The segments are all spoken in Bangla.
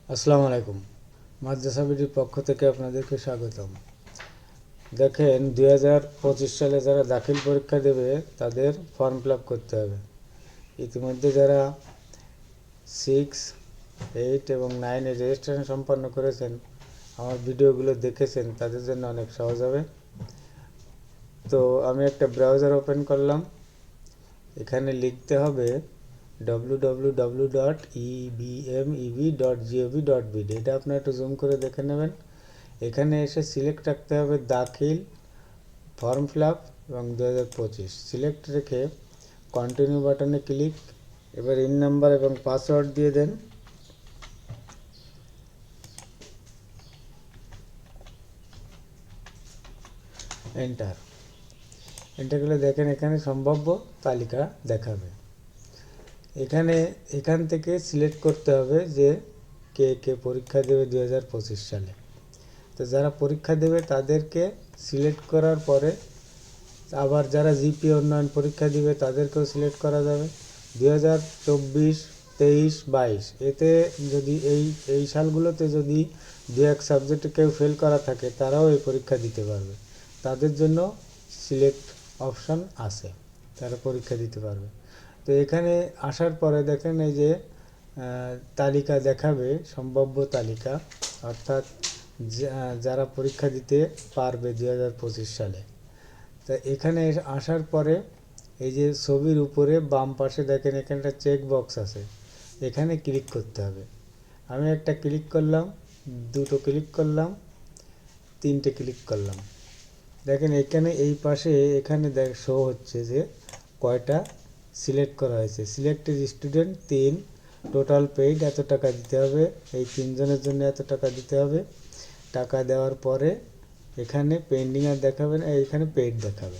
আসসালামু আলাইকুম। মাদ্রাসা বিডির পক্ষ থেকে আপনাদেরকে স্বাগতম। দেখেন 2025 সালে যারা দাখিল পরীক্ষা দেবে তাদের ফর্ম ফিল আপ করতে হবে। ইতিমধ্যে যারা 6, 8 এবং 9-এ রেজিস্ট্রেশন সম্পন্ন করেছেন, আমার ভিডিওগুলো দেখেছেন, তাদের জন্য অনেক সহজ হবে। তো আমি একটা ব্রাউজার ওপেন করলাম। এখানে লিখতে হবে www.ebmev.gov.bd। এটা আপনারা একটু জুম করে দেখে নেবেন। এখানে এসে সিলেক্ট রাখতে হবে দাখিল, ফর্ম ফিল আপ এবং 2025 সিলেক্ট রেখে কন্টিনিউ বাটনে ক্লিক। এবার ইন নাম্বার এবং পাসওয়ার্ড দিয়ে দেন। এন্টার এন্টার করলে দেখেন এখানে সম্ভাব্য তালিকা দেখাবে। এখান থেকে সিলেক্ট করতে হবে যে কে কে পরীক্ষা দেবে 2025 সালে। তো যারা পরীক্ষা দেবে তাদেরকে সিলেক্ট করার পরে আবার যারা জিপিএ উন্নয়ন পরীক্ষা দিবে তাদেরকেও সিলেক্ট করা যাবে। 2024, 23, 22 এতে যদি এই সালগুলোতে যদি দু এক সাবজেক্টে কেউ ফেল করা থাকে তারাও এই পরীক্ষা দিতে পারবে। তাদের জন্য সিলেক্ট অপশান আছে, তারা পরীক্ষা দিতে পারবে। তো এখানে আসার পরে দেখেন এই যে তালিকা দেখাবে, সম্ভাব্য তালিকা, অর্থাৎ যারা পরীক্ষা দিতে পারবে 2025 সালে। তা এখানে আসার পরে এই যে ছবির উপরে বাম পাশে দেখেন এখানে একটা চেক বক্স আছে, এখানে ক্লিক করতে হবে। আমি একটা ক্লিক করলাম, দুটো ক্লিক করলাম, তিনটে ক্লিক করলাম। দেখেন এখানে এই পাশে এখানে শো হচ্ছে যে কয়টা সিলেক্ট করা হয়েছে। সিলেক্টেড স্টুডেন্ট 3, টোটাল পেইড এত টাকা দিতে হবে, এই 3 জনের জন্য এত টাকা দিতে হবে। টাকা দেওয়ার পরে এখানে পেন্ডিং আর দেখাবে না, এইখানে পেইড দেখাবে।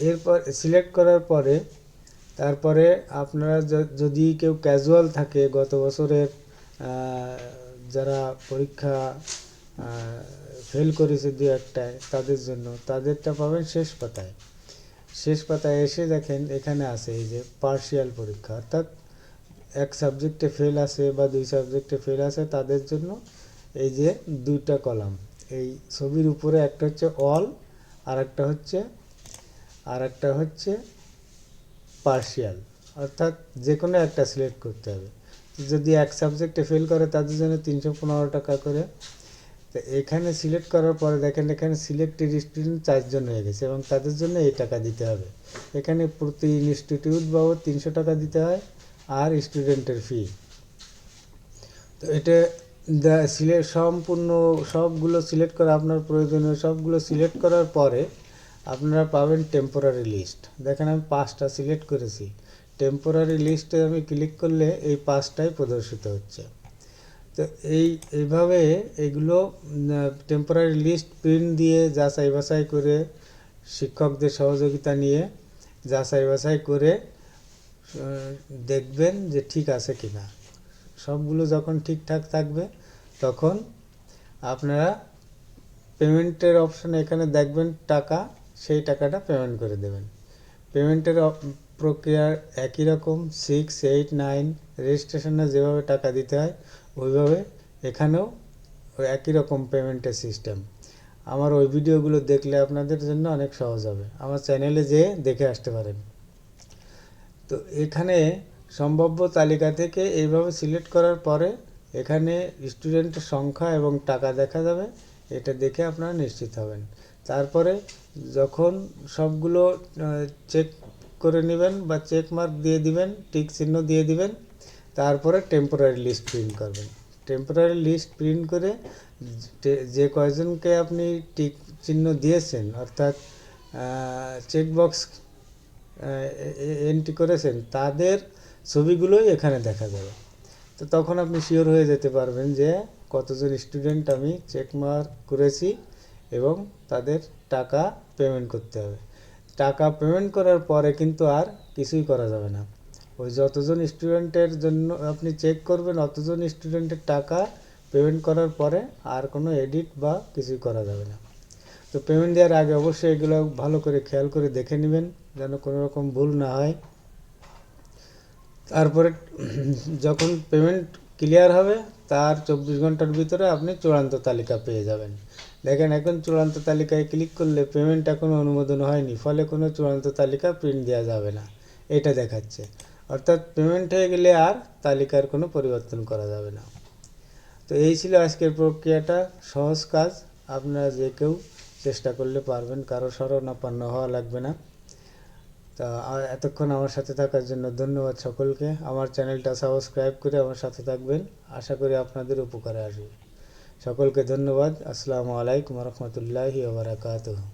এরপর সিলেক্ট করার পরে তারপরে আপনারা যদি কেউ ক্যাজুয়াল থাকে, গত বছরের যারা পরীক্ষা ফেল করেছে দু একটায়, তাদের জন্য তাদেরটা পাবেন শেষ পাতায়। শেষ পাতায় এসে দেখেন এখানে আছে এই যে পার্শিয়াল পরীক্ষা, অর্থাৎ এক সাবজেক্টে ফেল আছে বা 2 সাবজেক্টে ফেল আছে তাদের জন্য এই যে 2টা কলাম এই ছবির উপরে, একটা হচ্ছে অল আর একটা হচ্ছে পার্শিয়াল, অর্থাৎ যে কোনো একটা সিলেক্ট করতে হবে। যদি এক সাবজেক্টে ফেল করে তাদের জন্য 315 টাকা করে। তো এখানে সিলেক্ট করার পরে দেখেন এখানে সিলেক্টেড স্টুডেন্ট 4 জন হয়ে গেছে এবং তাদের জন্য এই টাকা দিতে হবে। এখানে প্রতি ইনস্টিটিউট বাবদ 300 টাকা দিতে হয় আর স্টুডেন্টের ফি। তো এটা সম্পূর্ণ সবগুলো সিলেক্ট করা আপনার প্রয়োজনীয় সবগুলো সিলেক্ট করার পরে আপনারা পাবেন টেম্পোরারি লিস্ট। দেখেন আমি 5টা সিলেক্ট করেছি, টেম্পোরারি লিস্টে আমি ক্লিক করলে এই 5টাই প্রদর্শিত হচ্ছে। তো এইভাবে এগুলো টেম্পোরারি লিস্ট প্রিন্ট দিয়ে যাচাই বাছাই করে, শিক্ষকদের সহযোগিতা নিয়ে যাচাই বাছাই করে দেখবেন যে ঠিক আছে কি না। সবগুলো যখন ঠিকঠাক থাকবে তখন আপনারা পেমেন্টের অপশানে এখানে দেখবেন টাকা, সেই টাকাটা পেমেন্ট করে দেবেন। পেমেন্টের প্রক্রিয়া একই রকম, 6, 8, 9 রেজিস্ট্রেশনে যেভাবে টাকা দিতে হয় ওইভাবে এখানেও একই রকম পেমেন্টের সিস্টেম। আমার ওই ভিডিওগুলো দেখলে আপনাদের জন্য অনেক সহজ হবে, আমার চ্যানেলে যেয়ে দেখে আসতে পারেন। তো এখানে সম্ভাব্য তালিকা থেকে এইভাবে সিলেক্ট করার পরে এখানে স্টুডেন্টের সংখ্যা এবং টাকা দেখা যাবে, এটা দেখে আপনারা নিশ্চিত হবেন। তারপরে যখন সবগুলো চেক করে নেবেন বা চেক মার্ক দিয়ে দিবেন, টিক চিহ্ন দিয়ে দিবেন, তারপরে টেম্পোরারি লিস্ট প্রিন্ট করবেন। টেম্পোরারি লিস্ট প্রিন্ট করে যে কয়জনকে আপনি টিক চিহ্ন দিয়েছেন, অর্থাৎ চেকবক্স এন্ট্রি করেছেন, তাদের ছবিগুলোই এখানে দেখা যাবে। তো তখন আপনি শিওর হয়ে যেতে পারবেন যে কতজন স্টুডেন্ট আমি চেক মার্ক করেছি এবং তাদের টাকা পেমেন্ট করতে হবে। টাকা পেমেন্ট করার পরে কিন্তু আর কিছুই করা যাবে না। ওই যতজন স্টুডেন্টের জন্য আপনি চেক করবেন অতজন স্টুডেন্টের টাকা পেমেন্ট করার পরে আর কোনো এডিট বা কিছুই করা যাবে না। তো পেমেন্ট দেওয়ার আগে অবশ্যই এগুলো ভালো করে খেয়াল করে দেখে নেবেন যেন কোনো রকম ভুল না হয়। তারপরে যখন পেমেন্ট ক্লিয়ার হবে তার 24 ঘন্টার ভিতরে আপনি চূড়ান্ত তালিকা পেয়ে যাবেন। দেখেন এখন চূড়ান্ত তালিকায় ক্লিক করলে পেমেন্ট এখনও অনুমোদন হয়নি, ফলে কোনো চূড়ান্ত তালিকা প্রিন্ট দেওয়া যাবে না, এটা দেখাচ্ছে। অর্থাৎ পেমেন্ট হয়ে গেলে আর তালিকার কোনো পরিবর্তন করা যাবে না। তো এই ছিল আজকের প্রক্রিয়াটা, সহজ কাজ, আপনারা যে কেউ চেষ্টা করলে পারবেন, কারো শরণাপন্ন হওয়া লাগবে না। তা এতক্ষণ আমার সাথে থাকার জন্য ধন্যবাদ সকলকে। আমার চ্যানেলটা সাবস্ক্রাইব করে আমার সাথে থাকবেন, আশা করি আপনাদের উপকারে আসবে। সকলকে ধন্যবাদ। আসসালামু আলাইকুম রহমতুল্লাহি ওয়া বারাকাতুহু।